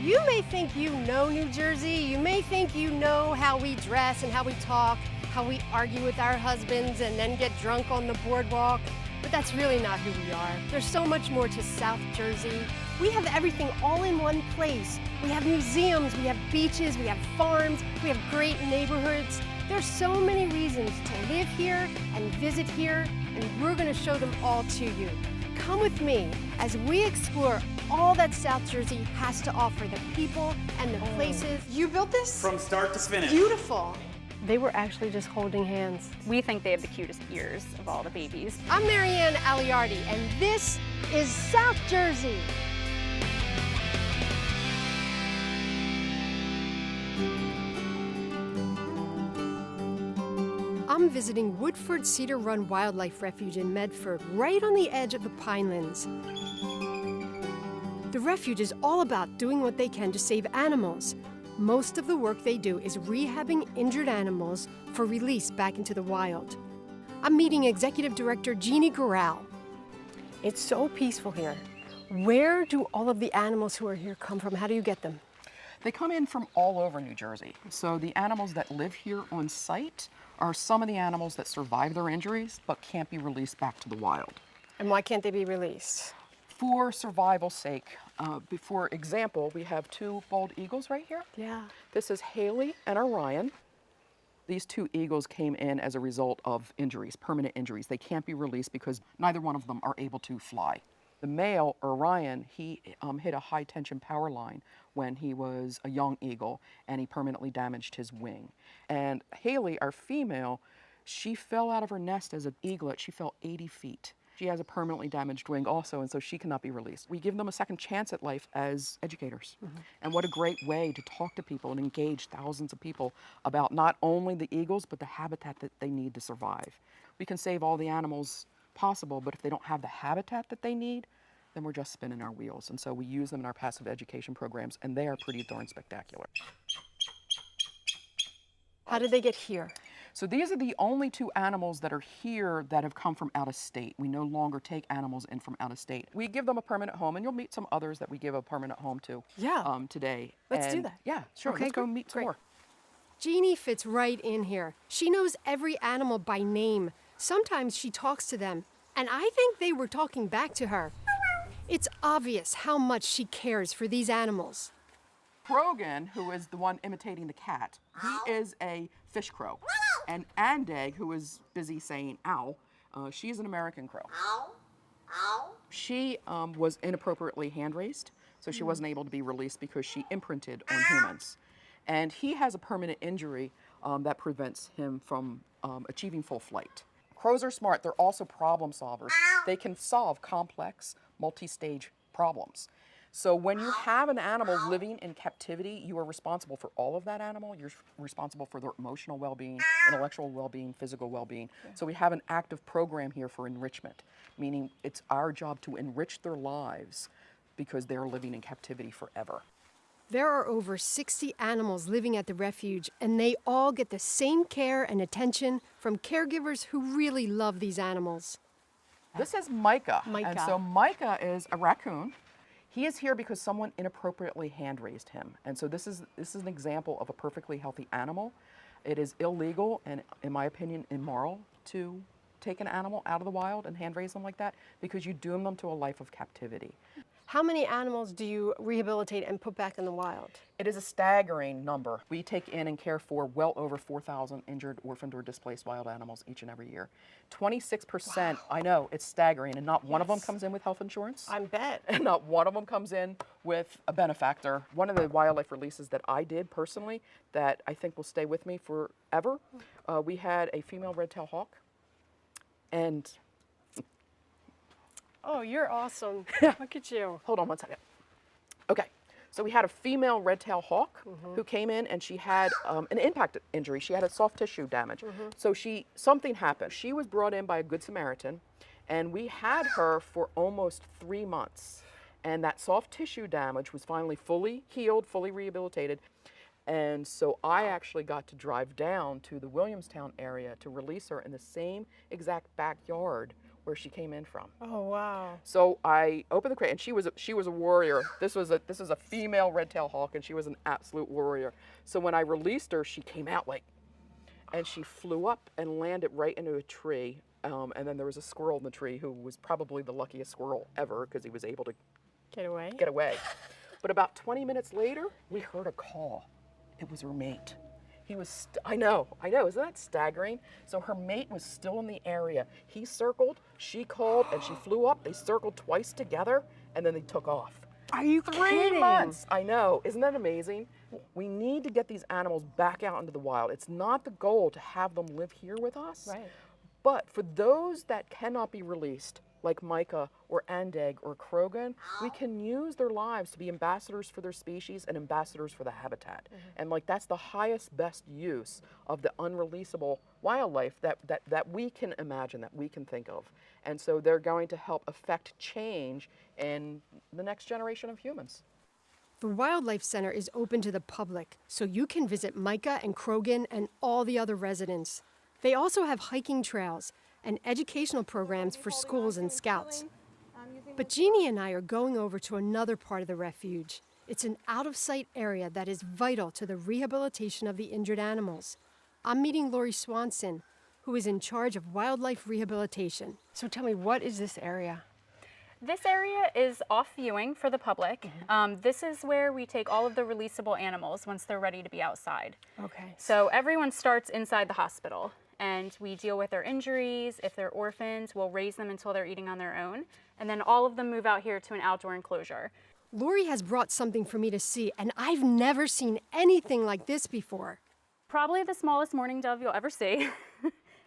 You may think you know New Jersey. You may think you know how we dress and how we talk, how we argue with our husbands and then get drunk on the boardwalk. But that's really not who we are. There's so much more to South Jersey. We have everything all in one place. We have museums, we have beaches, we have farms, we have great neighborhoods. There's so many reasons to live here and visit here, and we're gonna show them all to you. Come with me as we explore all that South Jersey has to offer, the people and the places. You built this? From start to finish. Beautiful. They were actually just holding hands. We think they have the cutest ears of all the babies. I'm Marianne Aleardi, and this is South Jersey. I'm visiting Woodford Cedar Run Wildlife Refuge in Medford, right on the edge of the Pinelands. The refuge is all about doing what they can to save animals. Most of the work they do is rehabbing injured animals for release back into the wild. I'm meeting Executive Director Jeannie Corral. It's so peaceful here. Where do all of the animals who are here come from? How do you get them? They come in from all over New Jersey. So the animals that live here on site are some of the animals that survive their injuries but can't be released back to the wild. And why can't they be released? For survival's sake, for example, we have two bald eagles right here. Yeah. This is Haley and Orion. These two eagles came in as a result of injuries, permanent injuries. They can't be released because neither one of them are able to fly. The male, Orion, he hit a high tension power line when he was a young eagle, and he permanently damaged his wing. And Haley, our female, she fell out of her nest as an eaglet. She fell 80 feet. She has a permanently damaged wing also, and so she cannot be released. We give them a second chance at life as educators. And what a great way to talk to people and engage thousands of people about not only the eagles, but the habitat that they need to survive. We can save all the animals possible, but if they don't have the habitat that they need, then we're just spinning our wheels. And so we use them in our passive education programs, and they are pretty darn spectacular. How did they get here? So these are the only two animals that are here that have come from out of state. We no longer take animals in from out of state. We give them a permanent home, and you'll meet some others that we give a permanent home to today. Let's do that. Yeah, sure. Okay, Let's go great, meet some great. more. Jeannie fits right in here. She knows every animal by name. Sometimes she talks to them, and I think they were talking back to her. It's obvious how much she cares for these animals. Krogan, who is the one imitating the cat, he is a fish crow. And Andag, who is busy saying ow, she's an American crow. She was inappropriately hand raised, so she wasn't able to be released because she imprinted on humans. And he has a permanent injury that prevents him from achieving full flight. Crows are smart. They're also problem solvers. They can solve complex, multi-stage problems. So when you have an animal living in captivity, you are responsible for all of that animal. You're responsible for their emotional well-being, intellectual well-being, physical well-being. So we have an active program here for enrichment, meaning it's our job to enrich their lives because they're living in captivity forever. There are over 60 animals living at the refuge, and they all get the same care and attention from caregivers who really love these animals. This is Micah. Micah. And so Micah is a raccoon. He is here because someone inappropriately hand raised him. And so this is an example of a perfectly healthy animal. It is illegal and, in my opinion, immoral to take an animal out of the wild and hand raise them like that because you doom them to a life of captivity. How many animals do you rehabilitate and put back in the wild? It is a staggering number. We take in and care for well over 4,000 injured, orphaned, or displaced wild animals each and every year. 26%, wow. I know, it's staggering, and not one of them comes in with health insurance. I bet. And not one of them comes in with a benefactor. One of the wildlife releases that I did personally that I think will stay with me forever, we had a female red-tailed hawk, and oh, you're awesome. Look at you. hold on one second. Okay, so we had a female red-tailed hawk who came in and she had an impact injury. She had a soft tissue damage. So something happened. She was brought in by a Good Samaritan, and we had her for almost 3 months. And that soft tissue damage was finally fully healed, fully rehabilitated. And so I actually got to drive down to the Williamstown area to release her in the same exact backyard where she came in from. Oh, wow. So I opened the crate, and she was a warrior. This is a female red-tailed hawk, and she was an absolute warrior. So when I released her, she came out and she flew up and landed right into a tree. And then there was a squirrel in the tree who was probably the luckiest squirrel ever because he was able to Get away? get away. But about 20 minutes later, we heard a call. It was her mate. He was, I know, isn't that staggering? So her mate was still in the area. He circled, she called, and she flew up. They circled twice together, and then they took off. Are you 3 kidding? months, I know, isn't that amazing? We need to get these animals back out into the wild. It's not the goal to have them live here with us. Right. But for those that cannot be released, like Micah or Andeg or Krogan, we can use their lives to be ambassadors for their species and ambassadors for the habitat. And that's the highest, best use of the unreleasable wildlife that we can imagine, that we can think of. And so they're going to help affect change in the next generation of humans. The Wildlife Center is open to the public, so you can visit Micah and Krogan and all the other residents. They also have hiking trails and educational programs for schools and scouts. But Jeannie and I are going over to another part of the refuge. It's an out-of-sight area that is vital to the rehabilitation of the injured animals. I'm meeting Lori Swanson, who is in charge of wildlife rehabilitation. So tell me, what is this area? This area is off viewing for the public. This is where we take all of the releasable animals once they're ready to be outside. Okay. So everyone starts inside the hospital, and we deal with their injuries. If they're orphans, we'll raise them until they're eating on their own. And then all of them move out here to an outdoor enclosure. Lori has brought something for me to see, and I've never seen anything like this before. Probably the smallest mourning dove you'll ever see.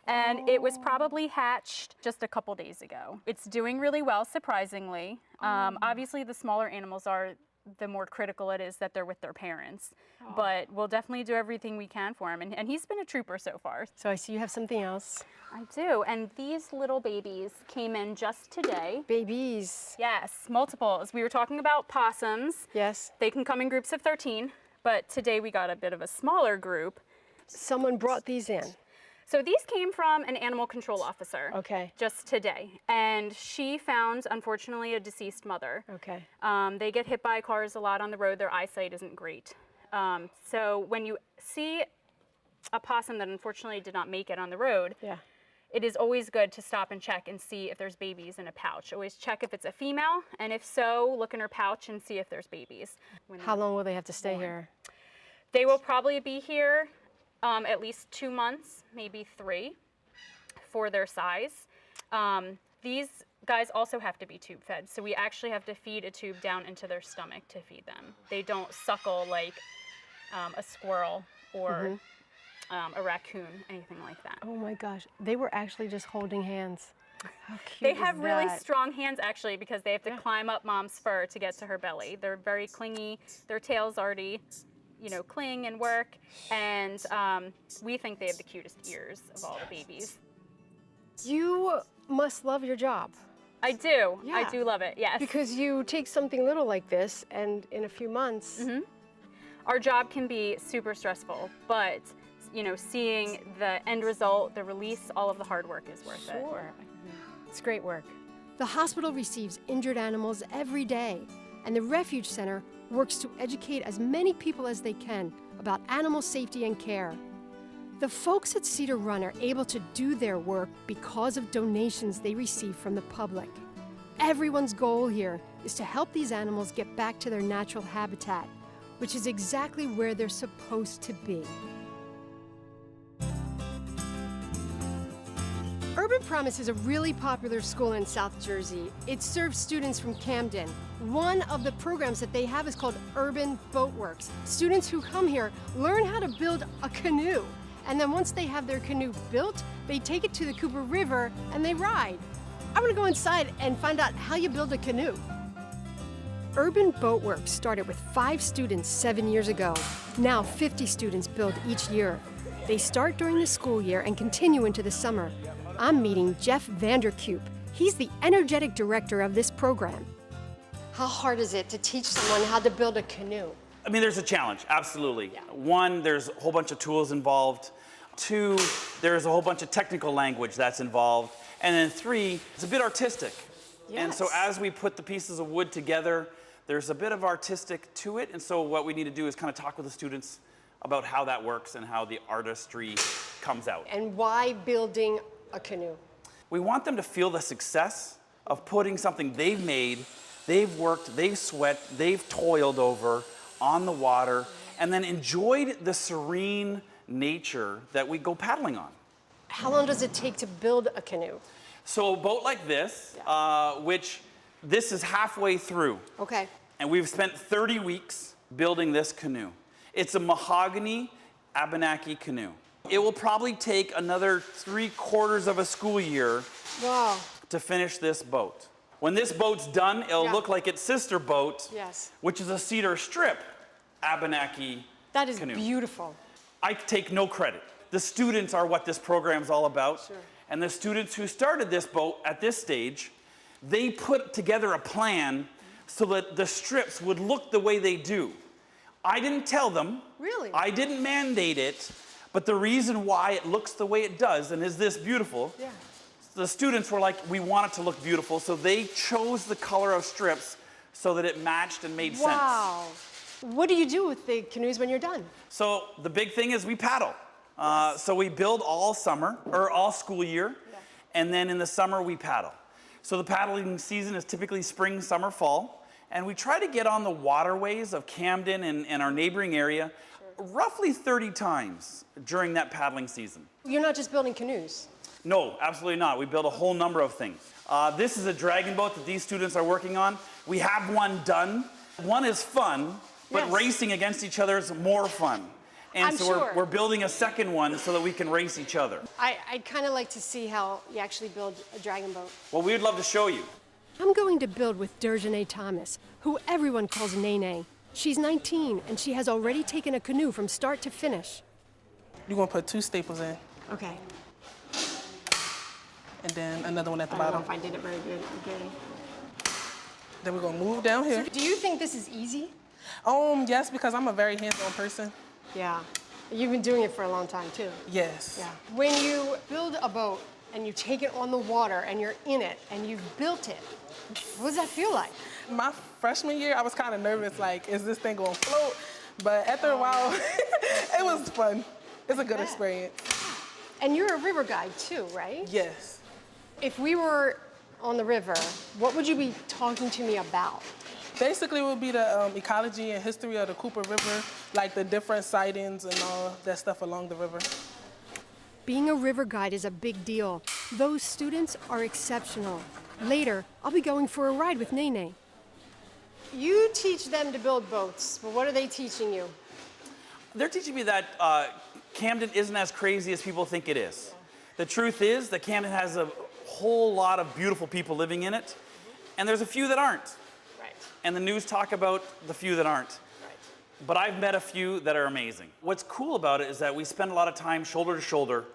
And it was probably hatched just a couple days ago. It's doing really well, surprisingly. Obviously, the smaller animals are, the more critical it is that they're with their parents. But we'll definitely do everything we can for him. And he's been a trooper so far. So I see you have something else. I do. And these little babies came in just today. Babies. Yes, multiples. We were talking about possums. Yes. They can come in groups of 13. But today we got a bit of a smaller group. Someone brought these in. So these came from an animal control officer. Okay. Just today. And she found, unfortunately, a deceased mother. Okay. They get hit by cars a lot on the road. Their eyesight isn't great. So when you see a possum that unfortunately did not make it on the road, it is always good to stop and check and see if there's babies in a pouch. Always check if it's a female, and if so, look in her pouch and see if there's babies. How long will they have to stay here? They will probably be here at least 2 months, maybe 3, for their size. These guys also have to be tube fed, so we actually have to feed a tube down into their stomach to feed them. They don't suckle like a squirrel or a raccoon, anything like that. Oh my gosh, they were actually just holding hands. How cute They is have really that? strong hands, actually, because they have to climb up mom's fur to get to her belly. They're very clingy. Their tails already, cling and work, and we think they have the cutest ears of all the babies. You must love your job. I do. Yeah. I do love it, yes. Because you take something little like this, and in a few months... Our job can be super stressful, but seeing the end result, the release, all of the hard work is worth it. It's great work. The hospital receives injured animals every day, and the Refuge Center works to educate as many people as they can about animal safety and care. The folks at Cedar Run are able to do their work because of donations they receive from the public. Everyone's goal here is to help these animals get back to their natural habitat, which is exactly where they're supposed to be. Urban Promise is a really popular school in South Jersey. It serves students from Camden. One of the programs that they have is called Urban Boatworks. Students who come here learn how to build a canoe. And then once they have their canoe built, they take it to the Cooper River and they ride. I'm gonna go inside and find out how you build a canoe. Urban Boatworks started with 5 students 7 years ago. Now 50 students build each year. They start during the school year and continue into the summer. I'm meeting Jeff Vanderkoop. He's the energetic director of this program. How hard is it to teach someone how to build a canoe? I mean, there's a challenge, absolutely. One, there's a whole bunch of tools involved. 2, there's a whole bunch of technical language that's involved. And then 3, it's a bit artistic. And so Yes. as we put the pieces of wood together, there's a bit of artistic to it. And so what we need to do is kind of talk with the students about how that works and how the artistry comes out. And why building a canoe? We want them to feel the success of putting something they've made, they've worked, they've sweat, they've toiled over on the water, and then enjoyed the serene nature that we go paddling on. How long does it take to build a canoe? So a boat like this, which this is halfway through, Okay. and we've spent 30 weeks building this canoe. It's a mahogany Abenaki canoe. It will probably take another 3/4 of a school year Wow. to finish this boat. When this boat's done, it'll Yeah. look like its sister boat, Yes. which is a cedar strip Abenaki That is canoe. beautiful. I take no credit. The students are what this program's all about. Sure. And the students who started this boat at this stage, they put together a plan so that the strips would look the way they do. I didn't tell them. Really? I didn't mandate it. But the reason why it looks the way it does and is this beautiful, Yeah. the students were like, we want it to look beautiful. So they chose the color of strips so that it matched and made sense. Wow. What do you do with the canoes when you're done? So the big thing is we paddle. So we build all summer, or all school year, and then in the summer we paddle. So the paddling season is typically spring, summer, fall, and we try to get on the waterways of Camden and our neighboring area roughly 30 times during that paddling season. You're not just building canoes. No, absolutely not. We build a whole number of things. This is a dragon boat that these students are working on. We have one done. One is fun, but Yes. racing against each other is more fun. And I'm so sure. we're building a second one so that we can race each other. I'd kind of like to see how you actually build a dragon boat. Well, we would love to show you. I'm going to build with Durjane Thomas, who everyone calls Nene. She's 19, and she has already taken a canoe from start to finish. You're gonna put 2 staples in, Okay. and then another one at the I don't know bottom. if I did it very good. Okay. Then we're gonna move down here. Do you think this is easy? Yes, because I'm a very hands-on person. Yeah. You've been doing it for a long time, too. Yes. Yeah. When you build a boat and you take it on the water and you're in it and you've built it, what does that feel like? My freshman year, I was kind of nervous, like, is this thing gonna float? But after a while, it was fun. It's a good bet. experience. And you're a river guide, too, right? Yes. If we were on the river, what would you be talking to me about? Basically, it would be the ecology and history of the Cooper River, like the different sightings and all that stuff along the river. Being a river guide is a big deal. Those students are exceptional. Later, I'll be going for a ride with Nene. You teach them to build boats, but what are they teaching you? They're teaching me that Camden isn't as crazy as people think it is. The truth is that Camden has a whole lot of beautiful people living in it, and there's a few that aren't. Right. And the news talk about the few that aren't. But I've met a few that are amazing. What's cool about it is that we spend a lot of time shoulder to shoulder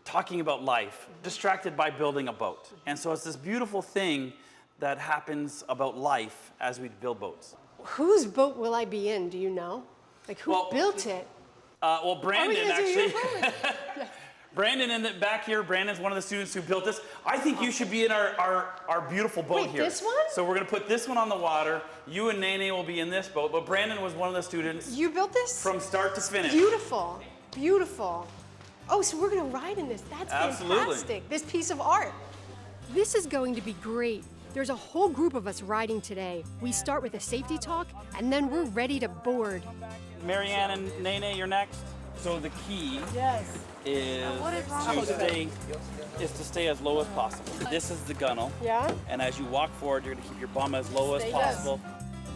talking about life, distracted by building a boat. And so it's this beautiful thing that happens about life as we build boats. Whose boat will I be in, do you know? Like, who Well, built it? Well, Brandon gonna do your actually. Brandon in the back here, Brandon's one of the students who built this. I think you should be in our beautiful boat Wait, here. this one? So we're gonna put this one on the water. You and Nene will be in this boat, but Brandon was one of the students You built this? from start to finish. Beautiful, beautiful. Oh, so we're gonna ride in this. That's Absolutely. fantastic. This piece of art. This is going to be great. There's a whole group of us riding today. We start with a safety talk, and then we're ready to board. Marianne and Nene, you're next. So the key Yes. is to stay as low as possible. This is the gunnel. Yeah? And as you walk forward, you're gonna keep your bum as low as Stay possible.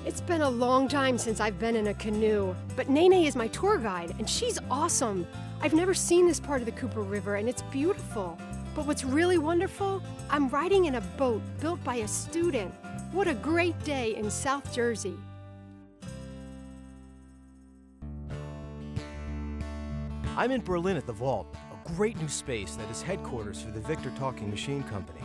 It's been a long time since I've been in a canoe, but Nene is my tour guide, and she's awesome. I've never seen this part of the Cooper River, and it's beautiful. But what's really wonderful, I'm riding in a boat built by a student. What a great day in South Jersey. I'm in Berlin at the Vault, a great new space that is headquarters for the Victor Talking Machine Company.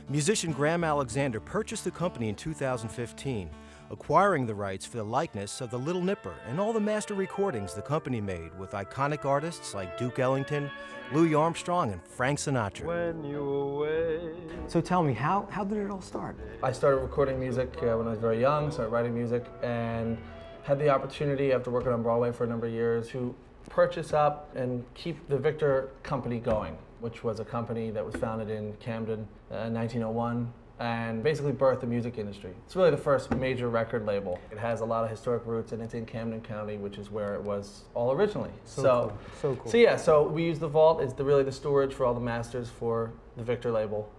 Musician Graham Alexander purchased the company in 2015, acquiring the rights for the likeness of the Little Nipper and all the master recordings the company made with iconic artists like Duke Ellington, Louis Armstrong, and Frank Sinatra. When you away. So tell me, how did it all start? I started recording music when I was very young, started writing music, and had the opportunity, after working on Broadway for a number of years, to purchase up and keep the Victor Company going, which was a company that was founded in Camden in 1901. And basically birthed the music industry. It's really the first major record label. It has a lot of historic roots, and it's in Camden County, which is where it was all originally. So cool. So yeah, so we use the vault as really the storage for all the masters for the Victor label,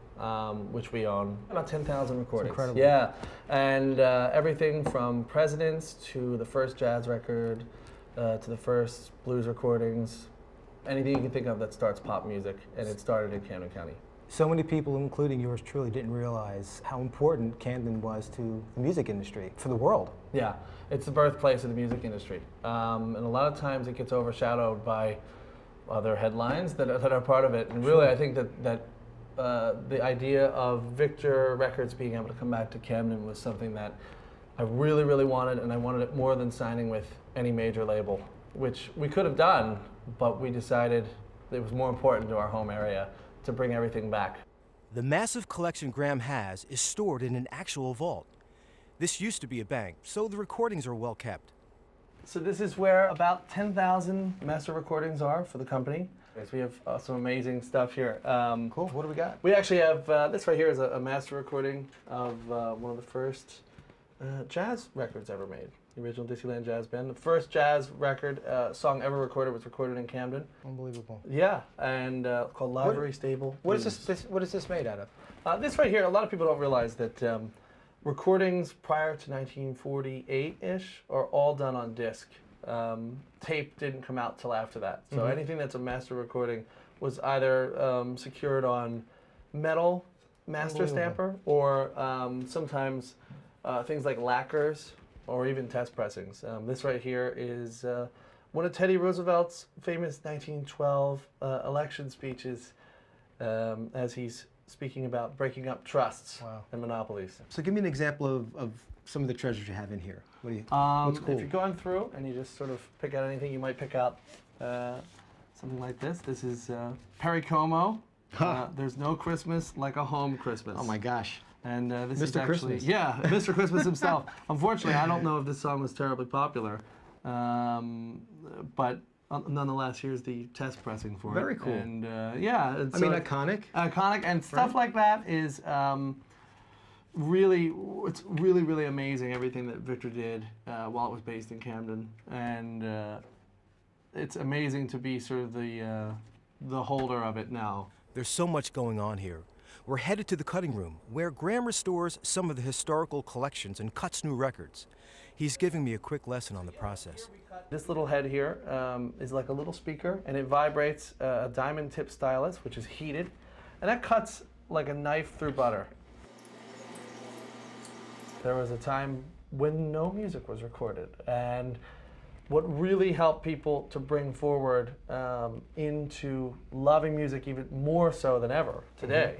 which we own. About 10,000 recordings. It's incredible. Yeah, and everything from Presidents to the first jazz record, to the first blues recordings, anything you can think of that starts pop music, and it started in Camden County. So many people, including yours truly, didn't realize how important Camden was to the music industry, for the world. Yeah, it's the birthplace of the music industry. And a lot of times it gets overshadowed by other headlines that are part of it. And really, I think that the idea of Victor Records being able to come back to Camden was something that I really, really wanted, and I wanted it more than signing with any major label, which we could have done, but we decided it was more important to our home area to bring everything back. The massive collection Graham has is stored in an actual vault. This used to be a bank, so the recordings are well kept. So this is where about 10,000 master recordings are for the company. We have some amazing stuff here. Cool, what do we got? We actually have, this right here is a master recording of one of the first jazz records ever made. The original Dixieland Jazz Band. The first jazz record song ever recorded was recorded in Camden. Unbelievable. Yeah, and called Library Stable. What is what is this made out of? This right here, a lot of people don't realize that recordings prior to 1948-ish are all done on disc. Tape didn't come out till after that. So anything that's a master recording was either secured on metal master stamper, or sometimes things like lacquers, or even test pressings. This right here is one of Teddy Roosevelt's famous 1912 election speeches, as he's speaking about breaking up trusts and monopolies. So give me an example of some of the treasures you have in here. What do you, What's cool? If you're going through and you just sort of pick out anything, you might pick out something like this. This is Perry Como. There's no Christmas like a home Christmas. Oh my gosh. And this is Mr. actually, Christmas. yeah, Mr. Christmas himself. Unfortunately, I don't know if this song was terribly popular, but nonetheless, here's the test pressing for it. Very cool. And yeah, I mean, iconic. Iconic, and stuff like that is really, it's really, really amazing. Everything that Victor did while it was based in Camden, and it's amazing to be sort of the holder of it now. There's so much going on here. We're headed to the cutting room, where Graham restores some of the historical collections and cuts new records. He's giving me a quick lesson on the process. This little head here is like a little speaker, and it vibrates a diamond tip stylus, which is heated, and that cuts like a knife through butter. There was a time when no music was recorded, and what really helped people to bring forward into loving music even more so than ever today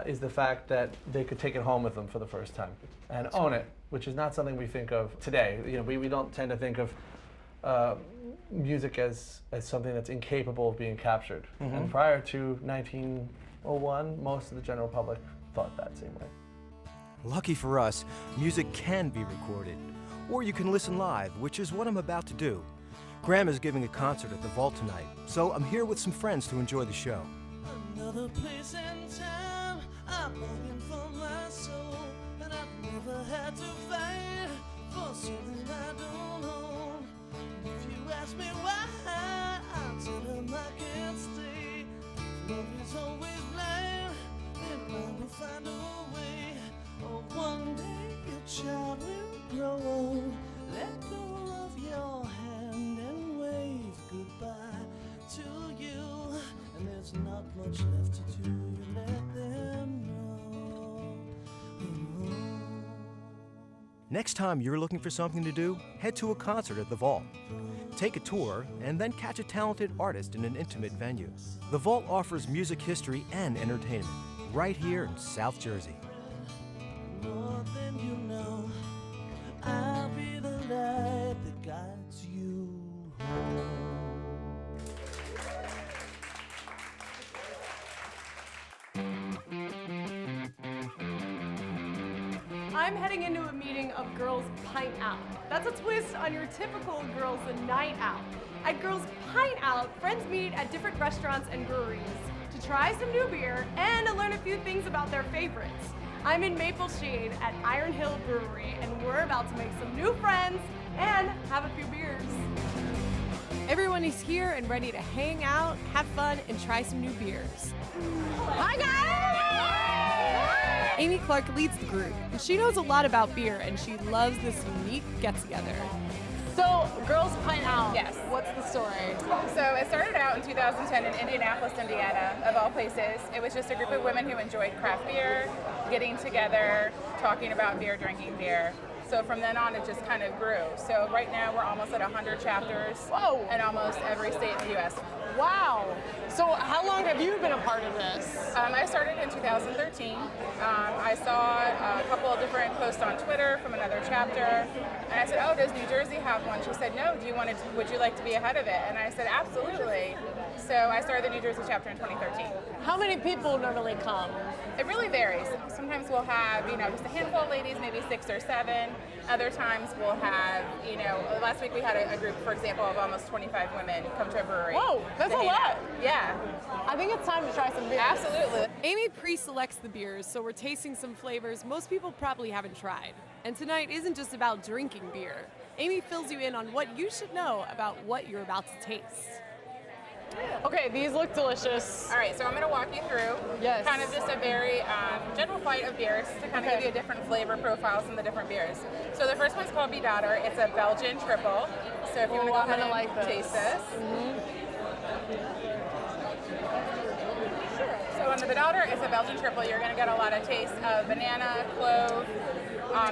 is the fact that they could take it home with them for the first time and own it, which is not something we think of today. You know, we don't tend to think of music as something that's incapable of being captured. And prior to 1901, most of the general public thought that same way. Lucky for us, music can be recorded, or you can listen live, which is what I'm about to do. Graham is giving a concert at the Vault tonight, so I'm here with some friends to enjoy the show. Another place and time, I'm longing for my soul, and I've never had to fight for something I don't own. If you ask me why, I'll tell them I can't stay. Love is always blind, and I will find a way. Oh, one day your child will grow old. Let go of your hand and wave goodbye to you. And there's not much left to do. You let them know. Next time you're looking for something to do, head to a concert at the Vault. Take a tour, and then catch a talented artist in an intimate venue. The Vault offers music history and entertainment, right here in South Jersey. More than you know. I'm heading into a meeting of Girls Pint Out. That's a twist on your typical girls' night out. At Girls Pint Out, friends meet at different restaurants and breweries to try some new beer and to learn a few things about their favorites. I'm in Maple Shade at Iron Hill Brewery, and we're about to make some new friends and have a few beers. Everyone is here and ready to hang out, have fun, and try some new beers. Hi, guys! Amy Clark leads the group, and she knows a lot about beer, and she loves this unique get-together. So, Girls Pint Out. Yes. What's the story? So it started out in 2010 in Indianapolis, Indiana, of all places. It was just a group of women who enjoyed craft beer, getting together, talking about beer, drinking beer. So from then on, it just kind of grew. So right now, we're almost at 100 chapters in almost every state in the U.S. Wow. So how long have you been a part of this? I started in 2013. I saw a couple of different posts on Twitter from another chapter, and I said, "Oh, does New Jersey have one?" She said, "No. Would you like to be ahead of it?" And I said, "Absolutely." So I started the New Jersey chapter in 2013. How many people normally come? It really varies. Sometimes we'll have, just a handful of ladies, maybe 6 or 7. Other times we'll have, last week we had a group, for example, of almost 25 women come to a brewery. Whoa, that's a lot. Yeah. I think it's time to try some beer. Absolutely. Amy pre-selects the beers, so we're tasting some flavors most people probably haven't tried. And tonight isn't just about drinking beer. Amy fills you in on what you should know about what you're about to taste. Okay, these look delicious. All right, so I'm going to walk you through kind of just a very general flight of beers to kind of give you different flavor profiles from the different beers. So the first one's called Bedaughter. It's a Belgian triple. So if you want to go ahead and taste this. So on the Bedaughter, it's a Belgian triple. You're going to get a lot of taste of banana, clove.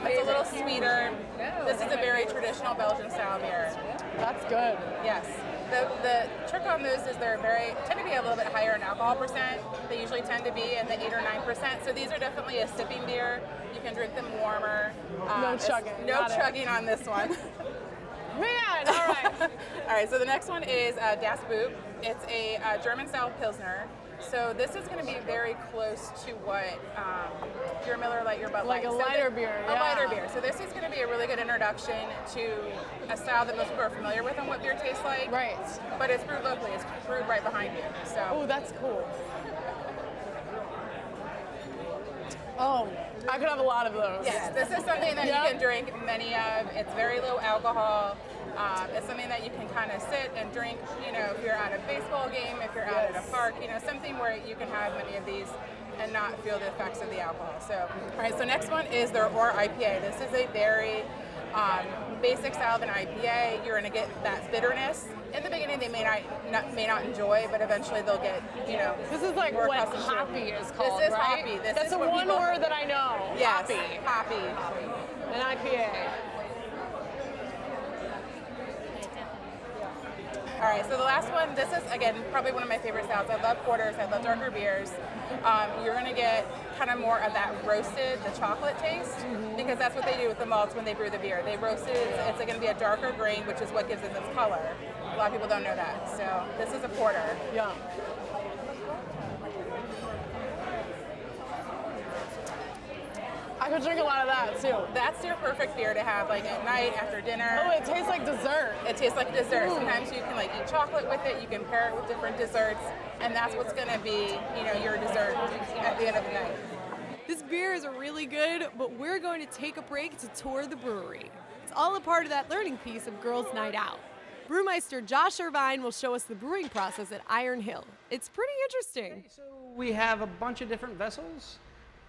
It's a little sweeter. This is a very traditional Belgian style beer. That's good. Yes. The trick on those is they're tend to be a little bit higher in alcohol percent. They usually tend to be in the 8 or 9%. So these are definitely a sipping beer. You can drink them warmer. No chugging. No chugging on this one. Man, all right. All right, so the next one is Das Boot. It's a German-style Pilsner. So this is going to be very close to what your Miller Lite, your Bud Light. Like a lighter beer, A lighter beer. So this is going to be a really good introduction to a style that most people are familiar with on what beer tastes like. Right. But it's brewed locally. It's brewed right behind you. So. Oh, that's cool. Oh, I could have a lot of those. Yes, this is something that you can drink many of. It's very low alcohol. It's something that you can kind of sit and drink, if you're at a baseball game, if you're out at a park, something where you can have many of these and not feel the effects of the alcohol. So, all right, so next one is their Or IPA. This is a very basic style of an IPA. You're going to get that bitterness. In the beginning, they may not enjoy, but eventually they'll get, This is like what hoppy is called, This is right? hoppy. That's the one word that I know. Yes, hoppy. An IPA. All right, so the last one, this is, again, probably one of my favorite styles. I love porters, I love darker beers. You're going to get kind of more of that roasted, the chocolate taste, because that's what they do with the malts when they brew the beer. They roast it, it's going to be a darker grain, which is what gives it its color. A lot of people don't know that. So this is a porter. Yeah. I could drink a lot of that too. That's your perfect beer to have like at night after dinner. Oh, it tastes like dessert. It tastes like dessert. Sometimes you can eat chocolate with it. You can pair it with different desserts, and that's what's going to be, your dessert at the end of the night. This beer is really good, but we're going to take a break to tour the brewery. It's all a part of that learning piece of Girls Night Out. Brewmeister Josh Irvine will show us the brewing process at Iron Hill. It's pretty interesting. Okay, so we have a bunch of different vessels,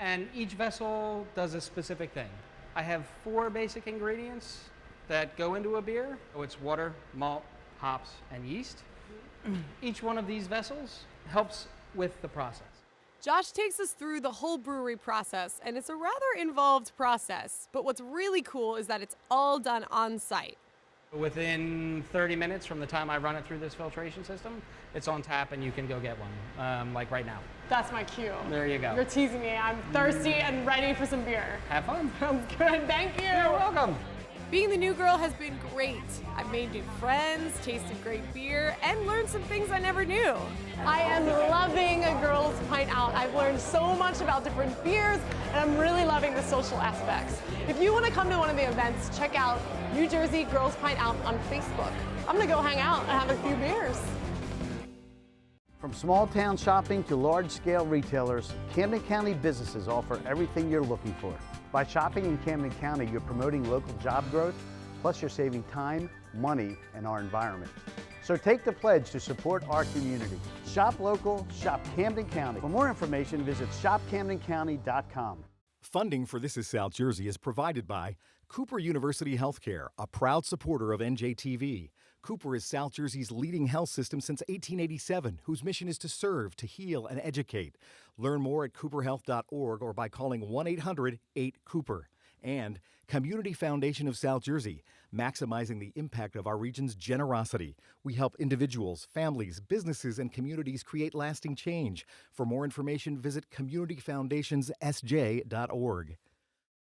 and each vessel does a specific thing. I have 4 basic ingredients that go into a beer. So it's water, malt, hops, and yeast. Each one of these vessels helps with the process. Josh takes us through the whole brewery process, and it's a rather involved process. But what's really cool is that it's all done on site. Within 30 minutes from the time I run it through this filtration system, it's on tap and you can go get one, like right now. That's my cue. There you go. You're teasing me. I'm thirsty and ready for some beer. Have fun. Sounds good. Thank you. You're welcome. Being the new girl has been great. I've made new friends, tasted great beer, and learned some things I never knew. I am loving a Girls Pint Out. I've learned so much about different beers, and I'm really loving the social aspects. If you want to come to one of the events, check out New Jersey Girls Pint Out on Facebook. I'm gonna go hang out and have a few beers. From small town shopping to large scale retailers, Camden County businesses offer everything you're looking for. By shopping in Camden County, you're promoting local job growth, plus you're saving time, money, and our environment. So take the pledge to support our community. Shop local, shop Camden County. For more information, visit shopcamdencounty.com. Funding for This Is South Jersey is provided by Cooper University Healthcare, a proud supporter of NJTV. Cooper is South Jersey's leading health system since 1887, whose mission is to serve, to heal, and educate. Learn more at cooperhealth.org or by calling 1-800-8-COOPER. And Community Foundation of South Jersey, maximizing the impact of our region's generosity. We help individuals, families, businesses, and communities create lasting change. For more information, visit communityfoundationssj.org.